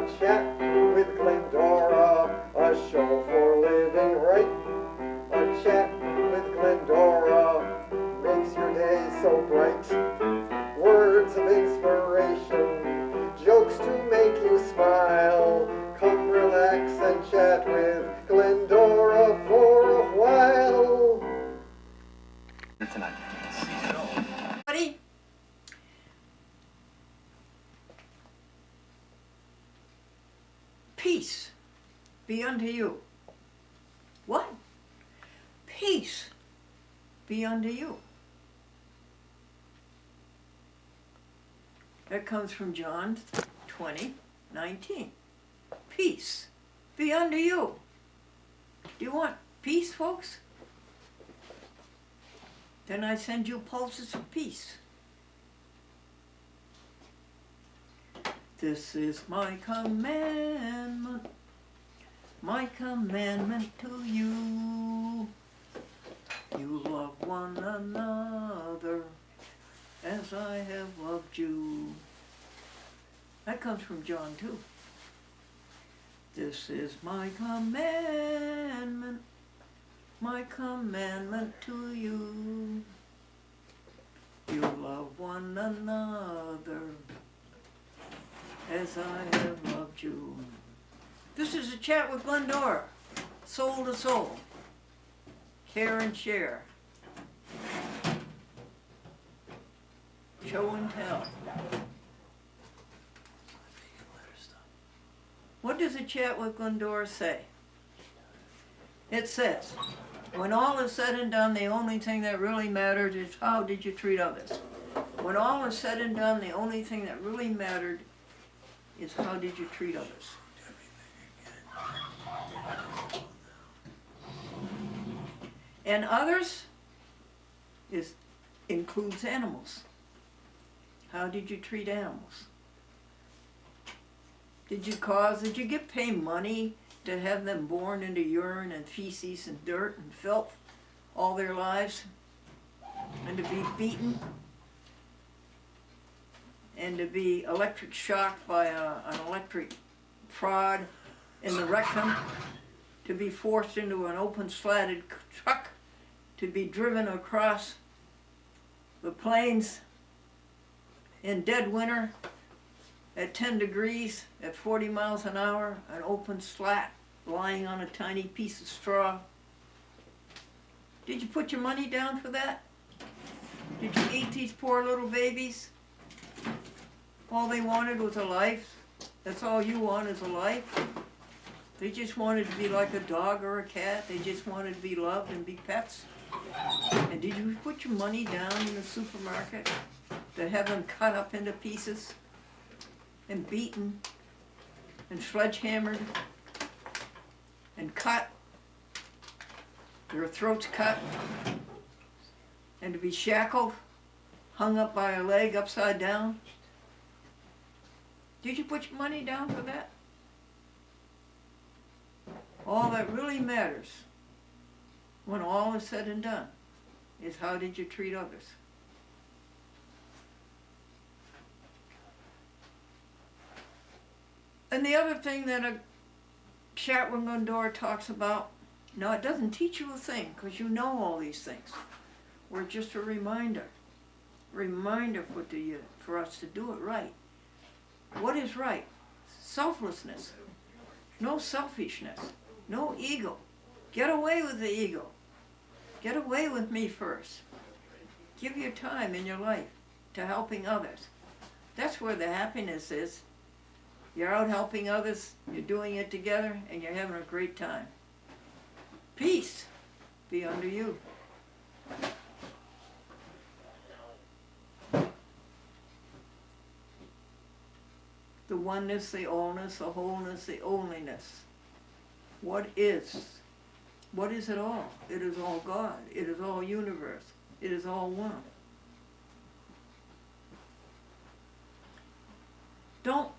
A chat with Glendora, a show for living right. A chat with Glendora makes your day so bright. Words of inspiration, jokes to make you smile. Come relax and chat with Glendora for a while. Tonight. Buddy? Peace be unto you. What? Peace be unto you. That comes from John 20:19. Peace be unto you. Do you want peace, folks? Then I send you pulses of peace. This is my commandment to you. You love one another as I have loved you. That comes from John 2. This is my commandment to you. You love one another as I have loved you. This is a chat with Glendora, soul to soul. Care and share. Show and tell. What does a chat with Glendora say? It says, when all is said and done, the only thing that really matters is how did you treat others. When all is said and done, the only thing that really mattered is how did you treat others. And others includes animals. How did you treat animals? Did you get paid money to have them born into urine and feces and dirt and filth all their lives? And to be beaten? And to be electric shocked by an electric prod in the rectum? To be forced into an open slatted truck? To be driven across the plains in dead winter at 10 degrees at 40 miles an hour, an open slat lying on a tiny piece of straw? Did you put your money down for that? Did you eat these poor little babies? All they wanted was a life. That's all you want is a life. They just wanted to be like a dog or a cat. They just wanted to be loved and be pets. And did you put your money down in the supermarket to have them cut up into pieces and beaten and sledgehammered and cut, their throats cut, and to be shackled, hung up by a leg upside down? Did you put your money down for that? All that really matters, when all is said and done, is how did you treat others. And the other thing that a chat with Glendora talks about, no, it doesn't teach you a thing, because you know all these things. We're just a reminder for us to do it right. What is right? Selflessness. No selfishness. No ego. Get away with the ego. Get away with me first. Give your time in your life to helping others. That's where the happiness is. You're out helping others, you're doing it together, and you're having a great time. Peace be unto you. The oneness, the allness, the wholeness, the onlyness. What is? What is it all? It is all God. It is all universe. It is all one. Don't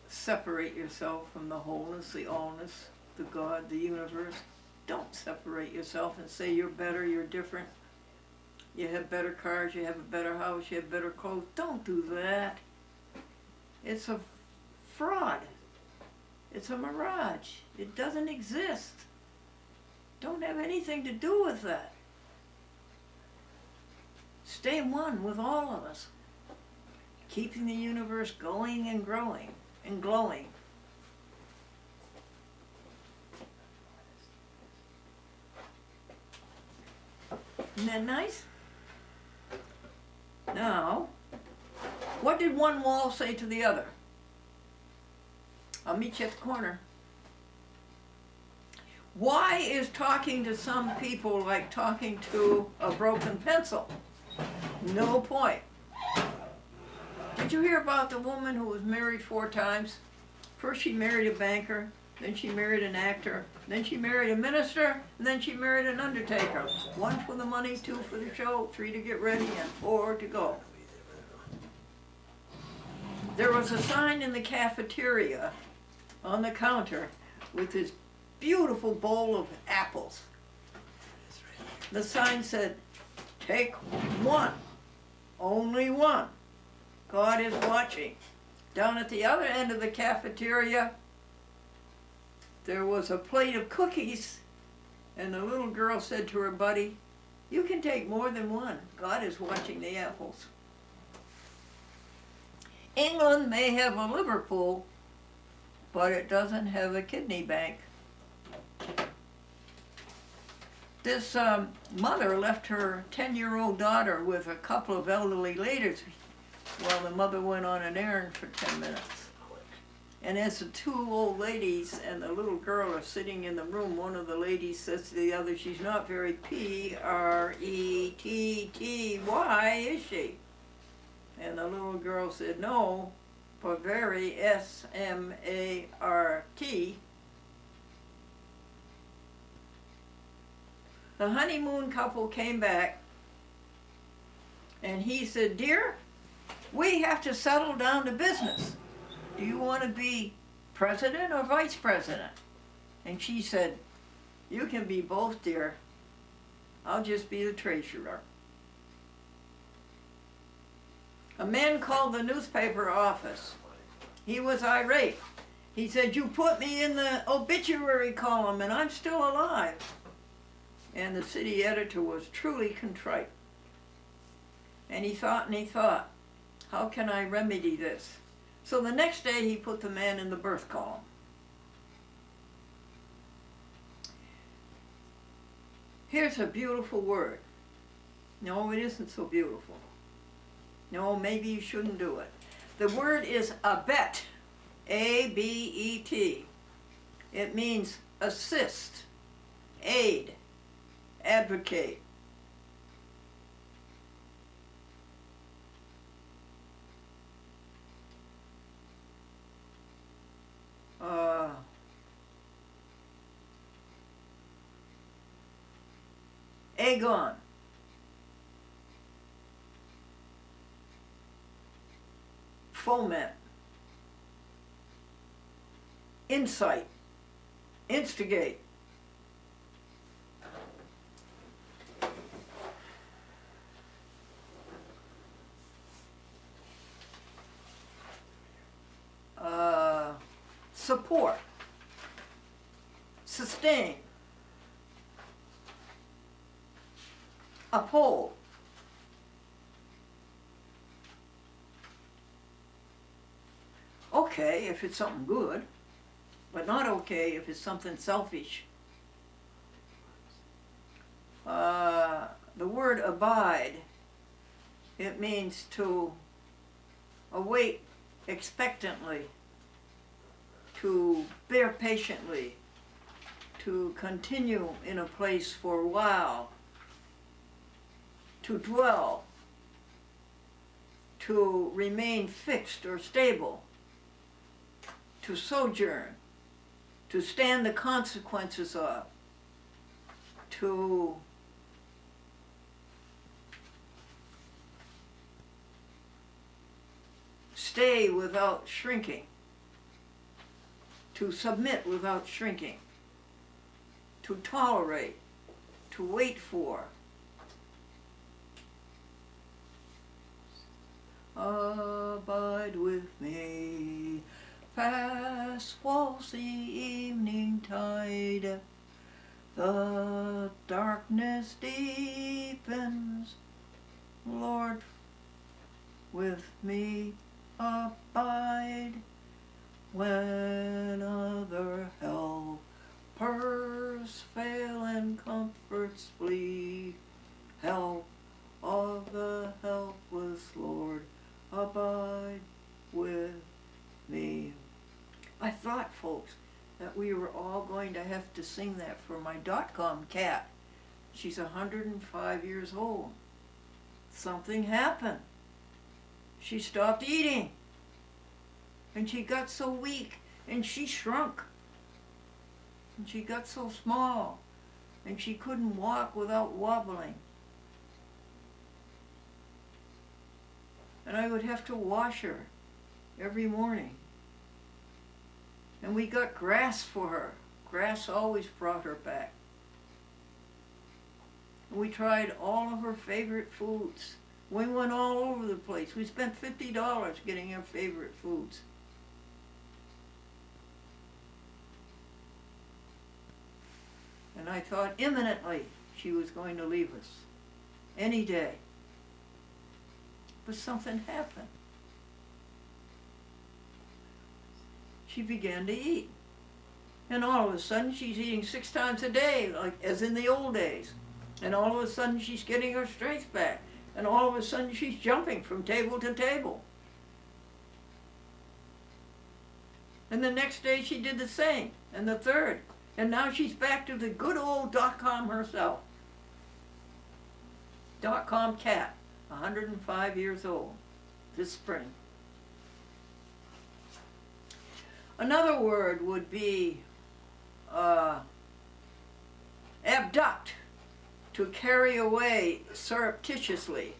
separate yourself from the wholeness, the allness, the God, the universe. Don't separate yourself and say you're better, you're different. You have better cars, you have a better house, you have better clothes. Don't do that. It's a fraud. It's a mirage. It doesn't exist. Don't have anything to do with that. Stay one with all of us, keeping the universe going and growing and glowing. Isn't that nice? Now, what did one wall say to the other? I'll meet you at the corner. Why is talking to some people like talking to a broken pencil? No point. Did you hear about the woman who was married 4 times? First she married a banker, then she married an actor, then she married a minister, and then she married an undertaker. 1 for the money, 2 for the show, 3 to get ready, and 4 to go. There was a sign in the cafeteria on the counter with this beautiful bowl of apples. The sign said, "Take 1, only 1. God is watching." Down at the other end of the cafeteria, there was a plate of cookies, and the little girl said to her buddy, "You can take more than 1. God is watching the apples." England may have a Liverpool, but it doesn't have a kidney bank. This mother left her 10-year-old daughter with a couple of elderly ladies while the mother went on an errand for 10 minutes. And as the 2 old ladies and the little girl are sitting in the room, one of the ladies says to the other, "She's not very P-R-E-T-T-Y, is she?" And the little girl said, "No, but very S-M-A-R-T. The honeymoon couple came back, and he said, "Dear, we have to settle down to business. Do you want to be president or vice president?" And she said, "You can be both, dear. I'll just be the treasurer." A man called the newspaper office. He was irate. He said, "You put me in the obituary column and I'm still alive." And the city editor was truly contrite. And he thought, how can I remedy this? So the next day he put the man in the birth column. Here's a beautiful word. No, it isn't so beautiful. No, maybe you shouldn't do it. The word is abet, A-B-E-T. It means assist, aid, advocate. Agon. Foment. Insight. Instigate. Support. Sustain. Uphold. Okay if it's something good, but not okay if it's something selfish. The word abide, it means to await expectantly, to bear patiently, to continue in a place for a while, to dwell, to remain fixed or stable, to sojourn, to stand the consequences of, to stay without shrinking, to submit without shrinking, to tolerate, to wait for. Abide with me, fast Yes, walls the evening tide, the darkness deepens. Lord, with me abide when other helpers fail and comforts flee. Help of the helpless, Lord, abide with me. I thought, folks, that we were all going to have to sing that for my .com cat. She's 105 years old. Something happened. She stopped eating. And she got so weak, and she shrunk. And she got so small, and she couldn't walk without wobbling. And I would have to wash her every morning. And we got grass for her. Grass always brought her back. And we tried all of her favorite foods. We went all over the place. We spent $50 getting her favorite foods. And I thought imminently she was going to leave us. Any day. But something happened. She began to eat. And all of a sudden she's eating 6 times a day, like as in the old days. And all of a sudden she's getting her strength back. And all of a sudden she's jumping from table to table. And the next day she did the same, and the third. And now she's back to the good old .com herself. .com cat, 105 years old, this spring. Another word would be abduct, to carry away surreptitiously.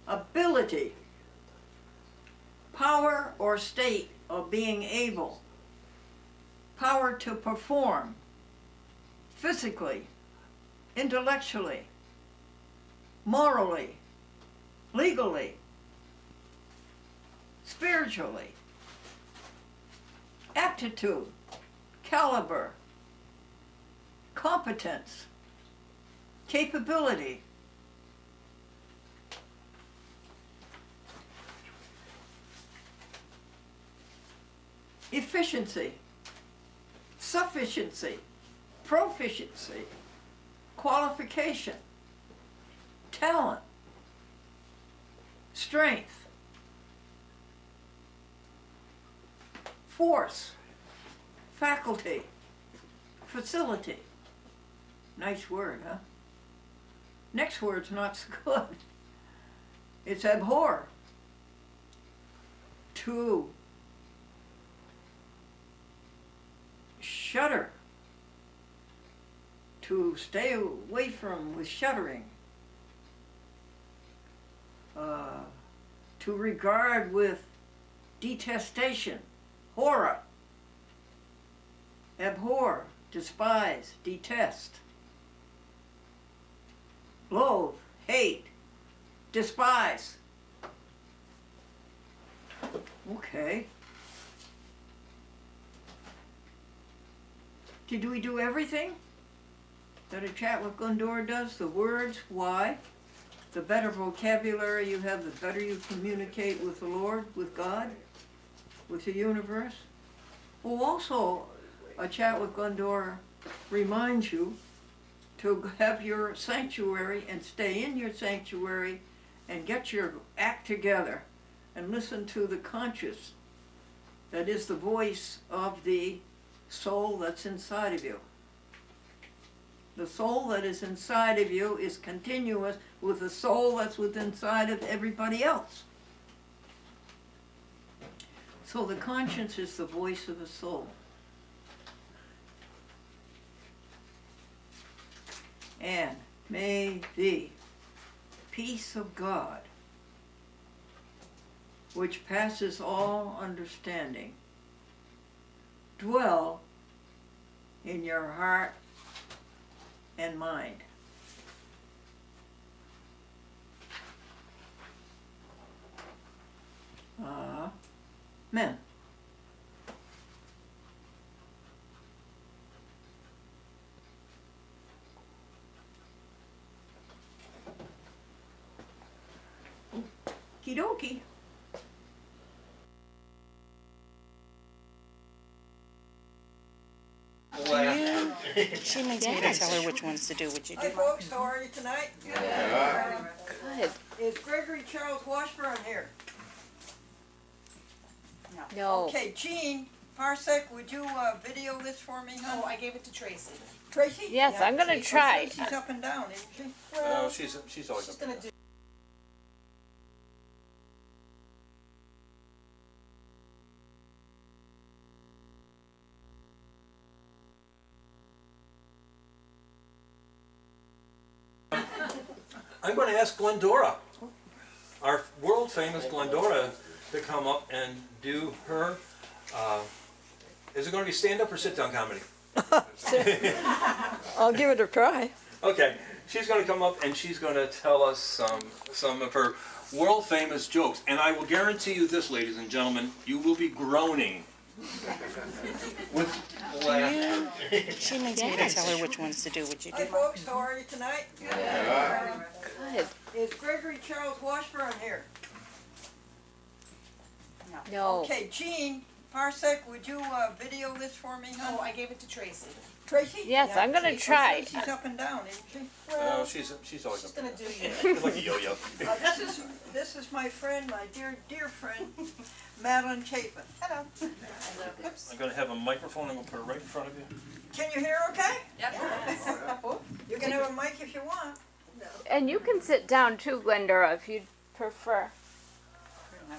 Ability, power or state of being able, power to perform physically, intellectually, morally, legally, spiritually, aptitude, caliber, competence, capability, efficiency, sufficiency, proficiency, qualification, talent, strength, force, faculty, facility. Nice word, huh? Next word's not so good. It's abhor. To shudder. To stay away from with shuddering. To regard with detestation, horror. Abhor, despise, detest. Loathe, hate, despise. Okay. Did we do everything that a chat with Glendora does? The words, why? The better vocabulary you have, the better you communicate with the Lord, with God, with the universe. Well, also, a chat with Glendora reminds you to have your sanctuary and stay in your sanctuary and get your act together and listen to the conscious, that is the voice of the soul that's inside of you. The soul that is inside of you is continuous with the soul that's within inside of everybody else. So the conscience is the voice of the soul. And may the peace of God, which passes all understanding, dwell in your heart and mind. men. Okie dokie. She makes me tell her which ones to do. Would you Hi do? folks, how are you tonight? Good. Is Gregory Charles Washburn here? No. Okay, Jean Parsec, would you video this for me, Oh, hon? I gave it to Tracy. Tracy? Yes, I'm gonna try. She's up and down, isn't she? No, she's always She's up gonna there. do. I'm going to ask Glendora, our world famous Glendora, to come up and do her. Is it going to be stand up or sit down comedy? I'll give it a try. Okay, she's going to come up and she's going to tell us some of her world famous jokes. And I will guarantee you this, ladies and gentlemen, you will be groaning with laughter. She makes me tell her which ones to do. Would you Hi do? folks, how are you tonight? Good. Is Gregory Charles Washburn here? No. Okay, Jean Parsec, would you video this for me, hon? Oh, I gave it to Tracy. Tracy? Yes, I'm gonna try. She's up and down, isn't she? No, she's always She's up there. gonna do you. She's like a yo-yo. This is my friend, my dear friend, Madeline Chapin. Hello. I'm going to have a microphone. I'm going to put it right in front of you. Can you hear okay? Yep. You can have a mic if you want. And you can sit down too, Glendora, if you'd prefer.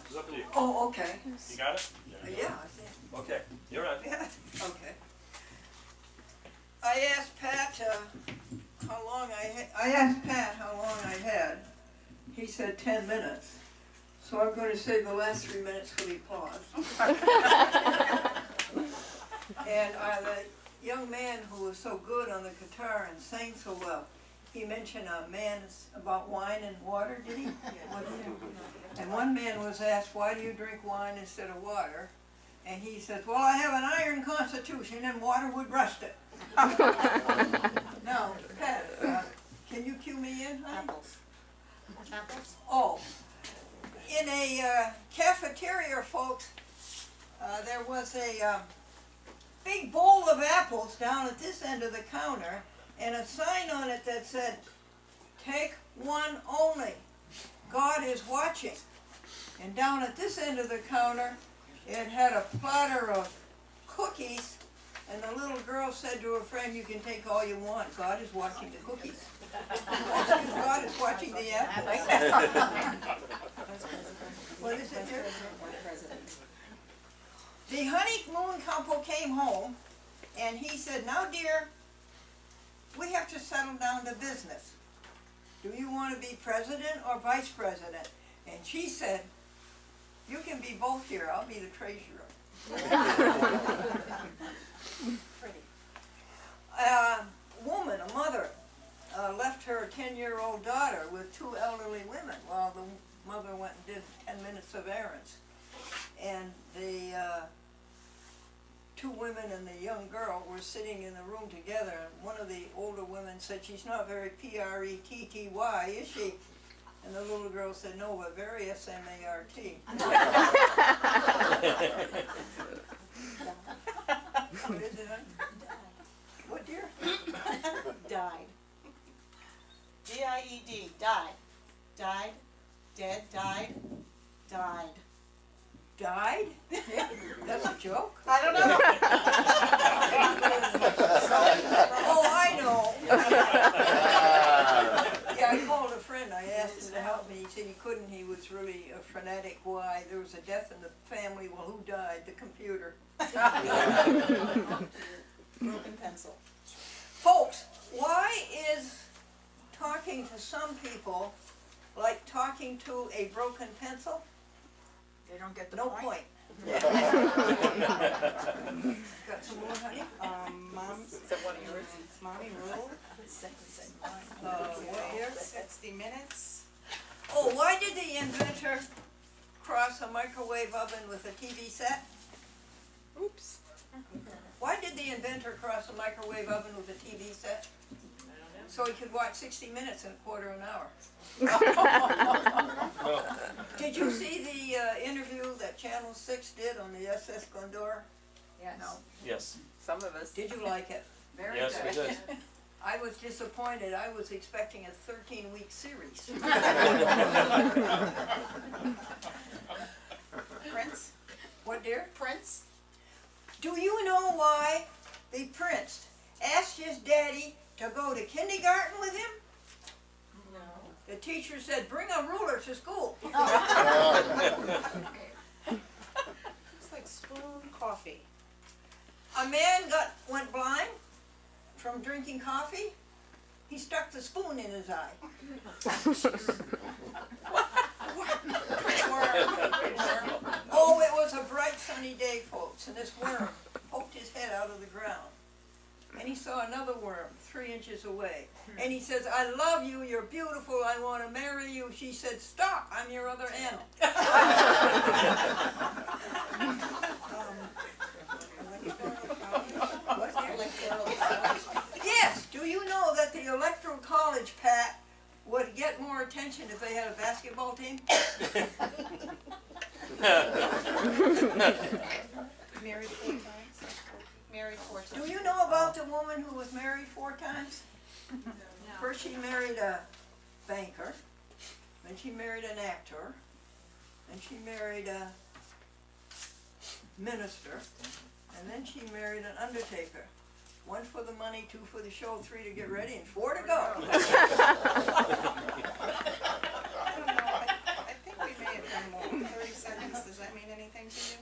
It's up to you. Oh, okay. You got it? Yeah, I think. Okay, you're on. Yeah, okay. I asked Pat how long I asked Pat how long I had. He said 10 minutes. So I'm going to save the last 3 minutes for the applause. And the young man who was so good on the guitar and sang so well, he mentioned a man about wine and water, did he? And one man was asked, why do you drink wine instead of water? And he says, well, I have an iron constitution and water would rust it. Now, Pat, can you cue me in, honey? Apples. Apples? Oh, in a cafeteria, folks, there was a big bowl of apples down at this end of the counter and a sign on it that said, take one only, God is watching. And down at this end of the counter, it had a platter of cookies, and the little girl said to her friend, you can take all you want, God is watching the cookies. God is watching the apples. What is it here? The honeymoon couple came home, and he said, now dear, we have to settle down to business. Do you want to be president or vice president? And she said, you can be both here, I'll be the treasurer. Pretty. A woman, a mother, left her 10-year-old daughter with 2 elderly women while the mother went and did 10 minutes of errands. And the 2 women and the young girl were sitting in the room together, and one of the older women said, she's not very P-R-E-T-T-Y, is she? And the little girl said, no, but very S-M-A-R-T. What is it, huh? What, dear? Died. D-I-E-D. Died. Died. Dead. Died. Died. Died? That's a joke? I don't know. Oh, I know. Yeah, I called a friend, I asked him to help me, he said he couldn't, he was really a frenetic. Why? There was a death in the family, well, who died? The computer. Broken pencil. Folks, why is talking to some people like talking to a broken pencil? They don't get the No point. point. Got some more, honey? Mom. Is that one of yours? Mommy rule. What here? 60 minutes. Oh, why did the inventor across a microwave oven with a TV set? Oops. Why did the inventor cross a microwave oven with a TV set? So he could watch 60 Minutes in a quarter of an hour. Did you see the interview that Channel 6 did on the SS Glendora? Yes. No. Yes. Some of us. Did you like it? Very Yes, we good. did. I was disappointed. I was expecting a 13-week series. Prince? What, dear? Prince? Do you know why the prince asked his daddy to go to kindergarten with him? No. The teacher said, bring a ruler to school. It's like spoon coffee. A man went blind from drinking coffee. He stuck the spoon in his eye. Oh, it was a bright sunny day, folks, and this worm poked his head out of the ground. And he saw another worm 3 inches away. And he says, I love you, you're beautiful, I want to marry you. She said, stop, I'm your other animal. Yes, do you know that the Electoral College, Pat, would get more attention if they had a basketball team? Married 4 times? Married 4 times. Do you know about the woman who was married 4 times? First she married a banker, then she married an actor, then she married a minister, and then she married an undertaker. 1 for the money, 2 for the show, 3 to get ready, and 4 to go. I don't know, I think we may have done more. 30 seconds, does that mean anything to you?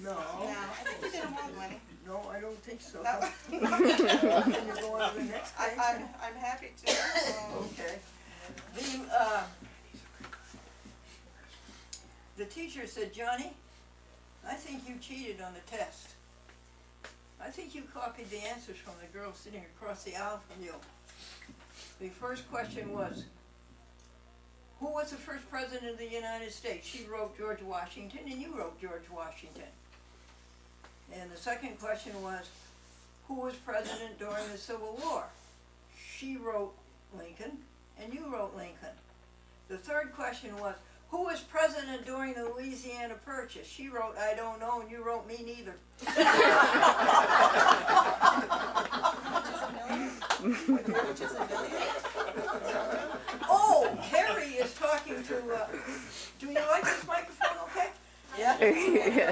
No, No, I think we did them all, Lenny. no, I don't think so. No. Can you go on to the next page? I'm happy to. Okay. The teacher said, Johnny, I think you cheated on the test. I think you copied the answers from the girl sitting across the aisle from you. The first question was, who was the first president of the United States? She wrote George Washington, and you wrote George Washington. And the second question was, who was president during the Civil War? She wrote Lincoln, and you wrote Lincoln. The third question was, who was president during the Louisiana Purchase? She wrote, I don't know, and you wrote, me neither. Oh, Harry is talking to, do you like this microphone, okay? Yeah?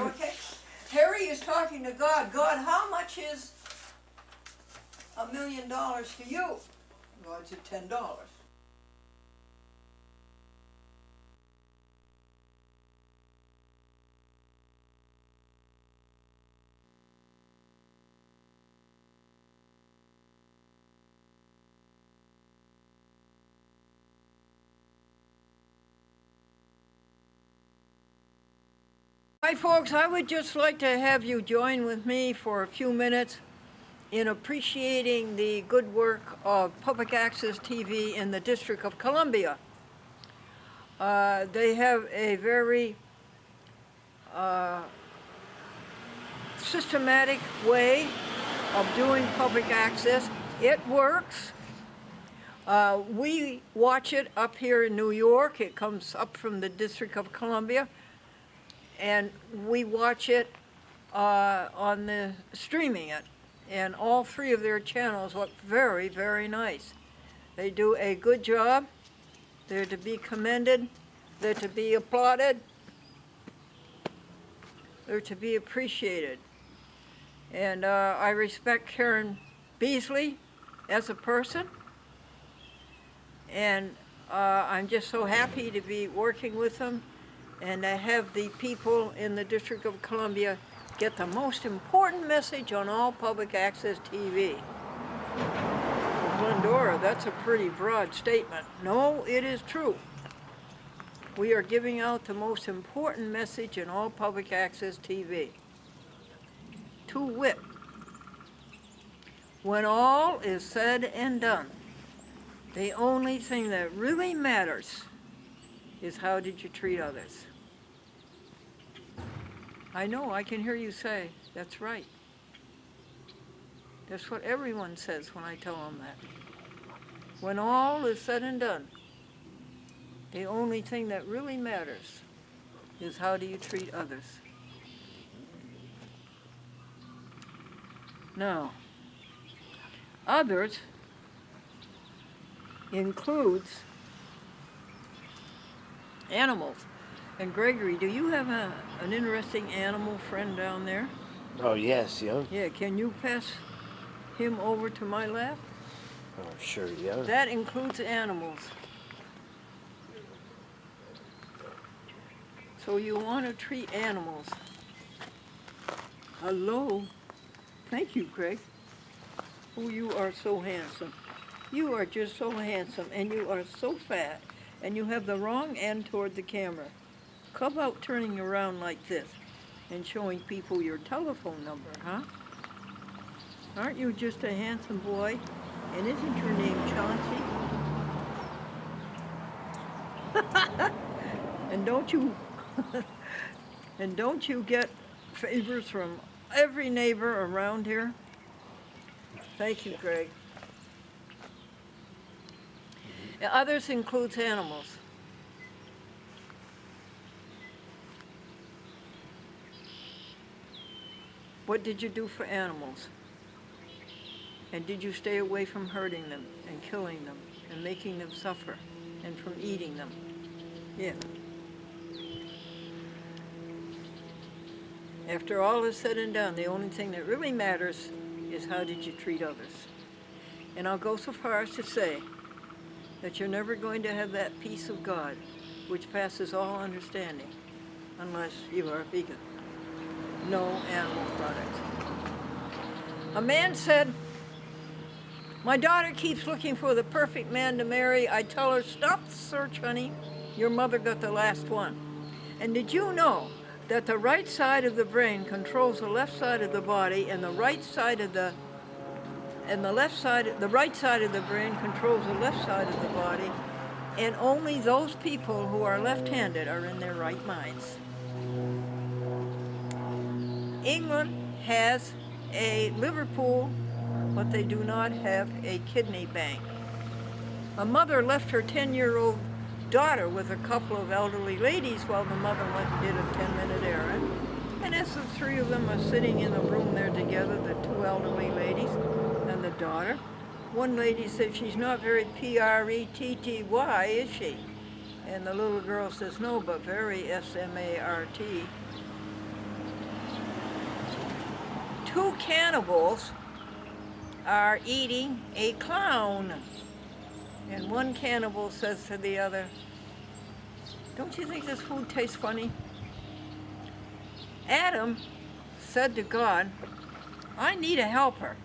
Okay. Harry is talking to God. God, how much is $1 million to you? God said $10. Hi folks, I would just like to have you join with me for a few minutes in appreciating the good work of Public Access TV in the District of Columbia. They have a very systematic way of doing public access. It works. We watch it up here in New York. It comes up from the District of Columbia. And we watch it on the streaming it, and all 3 of their channels look very, very nice. They do a good job. They're to be commended. They're to be applauded. They're to be appreciated. And I respect Karen Beasley as a person, and I'm just so happy to be working with them and to have the people in the District of Columbia get the most important message on all public access TV. Glendora, that's a pretty broad statement. No, it is true. We are giving out the most important message in all public access TV. To wit, when all is said and done, the only thing that really matters is how did you treat others. I know, I can hear you say, that's right. That's what everyone says when I tell them that. When all is said and done, the only thing that really matters is how do you treat others. Now, others includes animals. And Gregory, do you have an interesting animal friend down there? Oh, yes, yeah. Yeah, can you pass him over to my lap? Oh, sure, yeah. That includes animals. So you want to treat animals. Hello. Thank you, Greg. Oh, you are so handsome. You are just so handsome, and you are so fat, and you have the wrong end toward the camera. How about turning around like this and showing people your telephone number, huh? Aren't you just a handsome boy? And isn't your name Chauncey? And don't you get favors from every neighbor around here? Thank you, Greg. Others includes animals. What did you do for animals? And did you stay away from hurting them and killing them and making them suffer and from eating them? Yeah. After all is said and done, the only thing that really matters is how did you treat others. And I'll go so far as to say that you're never going to have that peace of God which passes all understanding unless you are vegan. No animal products. A man said, my daughter keeps looking for the perfect man to marry. I tell her, stop the search, honey. Your mother got the last one. And did you know that the right side of the brain controls the left side of the body, and the right side of the right side of the brain controls the left side of the body, and only those people who are left-handed are in their right minds. England has a liver pool, but they do not have a kidney bank. A mother left her 10-year-old daughter with a couple of elderly ladies while the mother went and did a 10-minute errand. And as the three of them are sitting in the room there together, the two elderly ladies and the daughter, one lady said, she's not very P-R-E-T-T-Y, is she? And the little girl says, no, but very S-M-A-R-T. Two cannibals are eating a clown. And one cannibal says to the other, don't you think this food tastes funny? Adam said to God, I need a helper.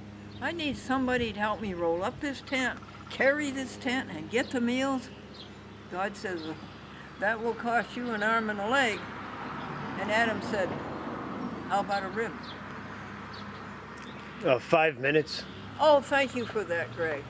I need somebody to help me roll up this tent, carry this tent, and get the meals. God says, that will cost you an arm and a leg. And Adam said, how about a rib? 5 minutes. Oh, thank you for that, Greg.